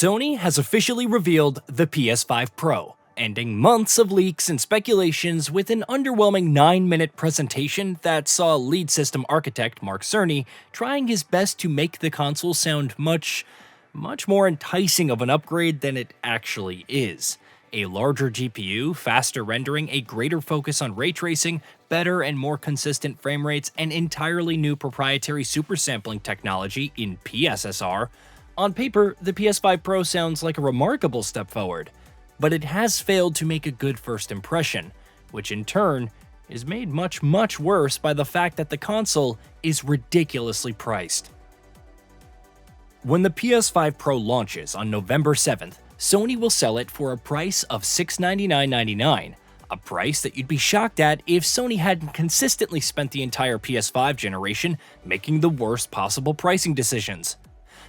Sony has officially revealed the PS5 Pro, ending months of leaks and speculations with an underwhelming 9-minute presentation that saw lead system architect Mark Cerny trying his best to make the console sound much more enticing of an upgrade than it actually is. A larger GPU, faster rendering, a greater focus on ray tracing, better and more consistent frame rates, and entirely new proprietary super sampling technology in PSSR. On paper, the PS5 Pro sounds like a remarkable step forward, but it has failed to make a good first impression, which in turn is made much worse by the fact that the console is ridiculously priced. When the PS5 Pro launches on November 7th, Sony will sell it for a price of $699.99, a price that you'd be shocked at if Sony hadn't consistently spent the entire PS5 generation making the worst possible pricing decisions.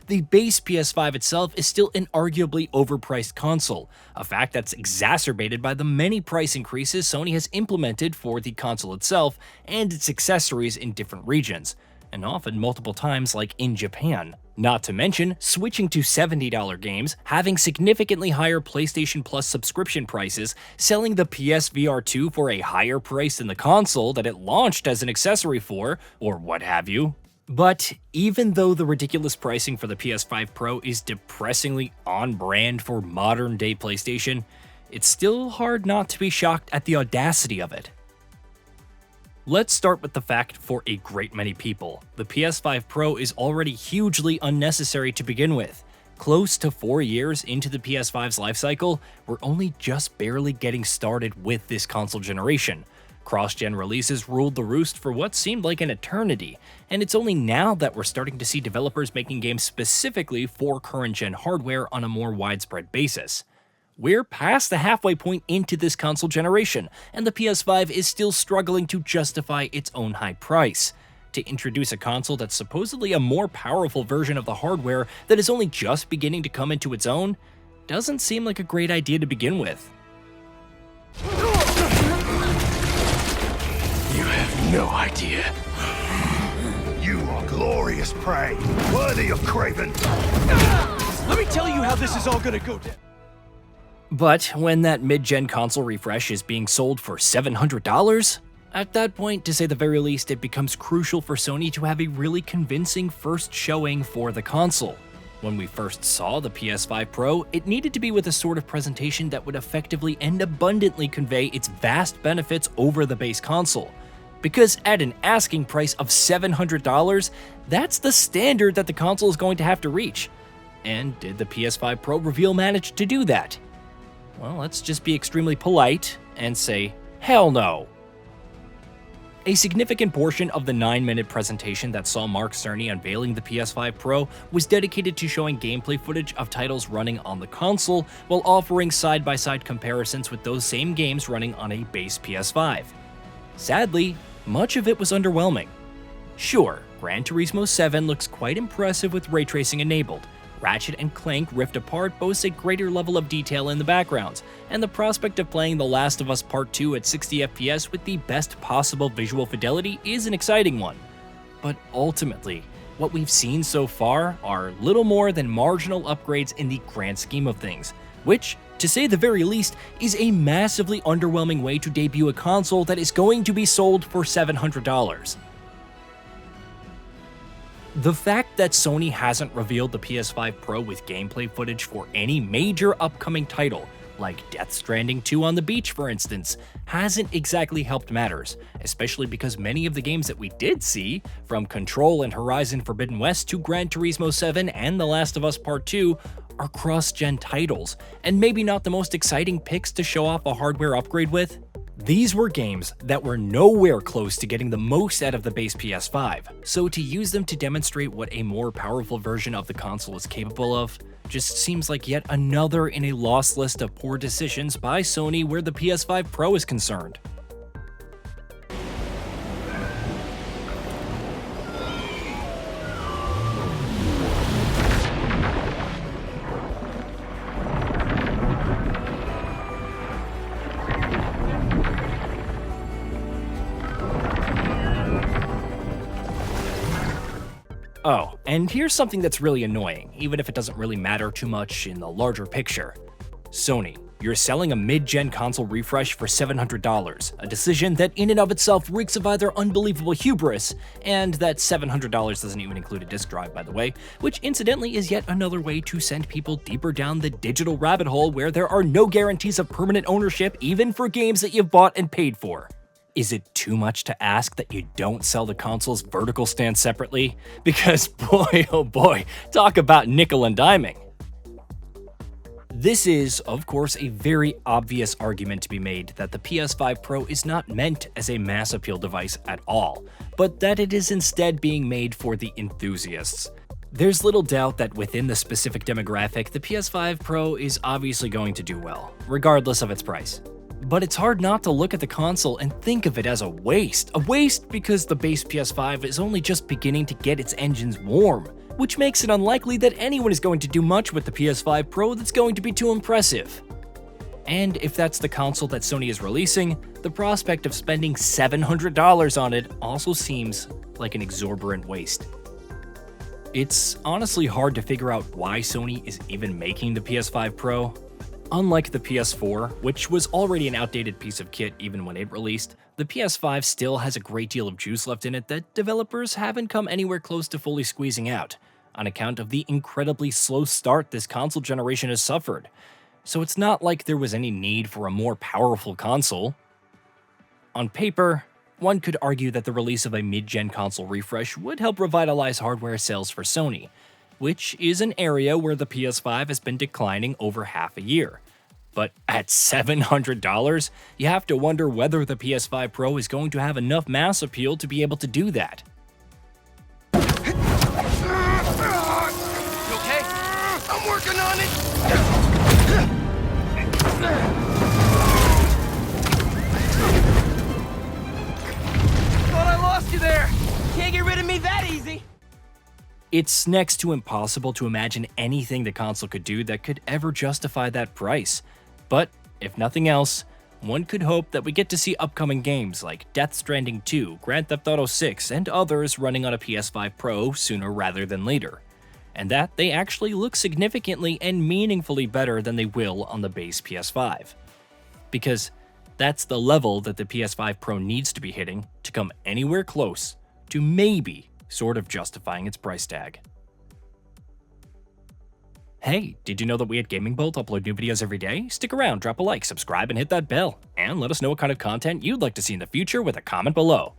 The base PS5 itself is still an arguably overpriced console, a fact that's exacerbated by the many price increases Sony has implemented for the console itself and its accessories in different regions, and often multiple times like in Japan. Not to mention, switching to $70 games, having significantly higher PlayStation Plus subscription prices, selling the PSVR 2 for a higher price than the console that it launched as an accessory for, or what have you. But even though the ridiculous pricing for the PS5 Pro is depressingly on brand for modern-day PlayStation, it's still hard not to be shocked at the audacity of it. Let's start with the fact for a great many people, the PS5 Pro is already hugely unnecessary to begin with. Close to 4 years into the PS5's lifecycle, we're only just barely getting started with this console generation. Cross-gen releases ruled the roost for what seemed like an eternity, and it's only now that we're starting to see developers making games specifically for current-gen hardware on a more widespread basis. We're past the halfway point into this console generation, and the PS5 is still struggling to justify its own high price. To introduce a console that's supposedly a more powerful version of the hardware that is only just beginning to come into its own doesn't seem like a great idea to begin with. You have no idea. You are glorious prey, worthy of Craven. Let me tell you how this is all gonna go down. But when that mid-gen console refresh is being sold for $700, at that point, to say the very least, it becomes crucial for Sony to have a really convincing first showing for the console. When we first saw the PS5 Pro, it needed to be with a sort of presentation that would effectively and abundantly convey its vast benefits over the base console. Because at an asking price of $700, that's the standard that the console is going to have to reach. And did the PS5 Pro reveal manage to do that? Well, let's just be extremely polite and say, hell no. A significant portion of the 9-minute presentation that saw Mark Cerny unveiling the PS5 Pro was dedicated to showing gameplay footage of titles running on the console while offering side-by-side comparisons with those same games running on a base PS5. Sadly, much of it was underwhelming. Sure, Gran Turismo 7 looks quite impressive with ray tracing enabled. Ratchet & Clank Rift Apart boasts a greater level of detail in the backgrounds, and the prospect of playing The Last of Us Part 2 at 60 FPS with the best possible visual fidelity is an exciting one. But ultimately, what we've seen so far are little more than marginal upgrades in the grand scheme of things, which, to say the very least, is a massively underwhelming way to debut a console that is going to be sold for $700. The fact that Sony hasn't revealed the PS5 Pro with gameplay footage for any major upcoming title, like Death Stranding 2 on the beach for instance, hasn't exactly helped matters, especially because many of the games that we did see, from Control and Horizon Forbidden West to Gran Turismo 7 and The Last of Us Part 2, are cross-gen titles, and maybe not the most exciting picks to show off a hardware upgrade with. These were games that were nowhere close to getting the most out of the base PS5, so to use them to demonstrate what a more powerful version of the console is capable of just seems like yet another in a lost list of poor decisions by Sony where the PS5 Pro is concerned. Oh, and here's something that's really annoying, even if it doesn't really matter too much in the larger picture. Sony, you're selling a mid-gen console refresh for $700, a decision that in and of itself reeks of either unbelievable hubris, and that $700 doesn't even include a disk drive, by the way, which incidentally is yet another way to send people deeper down the digital rabbit hole where there are no guarantees of permanent ownership even for games that you've bought and paid for. Is it too much to ask that you don't sell the console's vertical stand separately? Because boy, oh boy, talk about nickel and diming. This is, of course, a very obvious argument to be made that the PS5 Pro is not meant as a mass appeal device at all, but that it is instead being made for the enthusiasts. There's little doubt that within the specific demographic, the PS5 Pro is obviously going to do well, regardless of its price. But it's hard not to look at the console and think of it as a waste. A waste because the base PS5 is only just beginning to get its engines warm, which makes it unlikely that anyone is going to do much with the PS5 Pro that's going to be too impressive. And if that's the console that Sony is releasing, the prospect of spending $700 on it also seems like an exorbitant waste. It's honestly hard to figure out why Sony is even making the PS5 Pro. Unlike the PS4, which was already an outdated piece of kit even when it released, the PS5 still has a great deal of juice left in it that developers haven't come anywhere close to fully squeezing out, on account of the incredibly slow start this console generation has suffered. So it's not like there was any need for a more powerful console. On paper, one could argue that the release of a mid-gen console refresh would help revitalize hardware sales for Sony, which is an area where the PS5 has been declining over half a year. But at $700, you have to wonder whether the PS5 Pro is going to have enough mass appeal to be able to do that. You okay? I'm working on it! Thought I lost you there! Can't get rid of me that easy! It's next to impossible to imagine anything the console could do that could ever justify that price. But, if nothing else, one could hope that we get to see upcoming games like Death Stranding 2, Grand Theft Auto 6, and others running on a PS5 Pro sooner rather than later, and that they actually look significantly and meaningfully better than they will on the base PS5. Because that's the level that the PS5 Pro needs to be hitting to come anywhere close to maybe sort of justifying its price tag. Hey, did you know that we at GamingBolt upload new videos every day? Stick around, drop a like, subscribe, and hit that bell. And let us know what kind of content you'd like to see in the future with a comment below.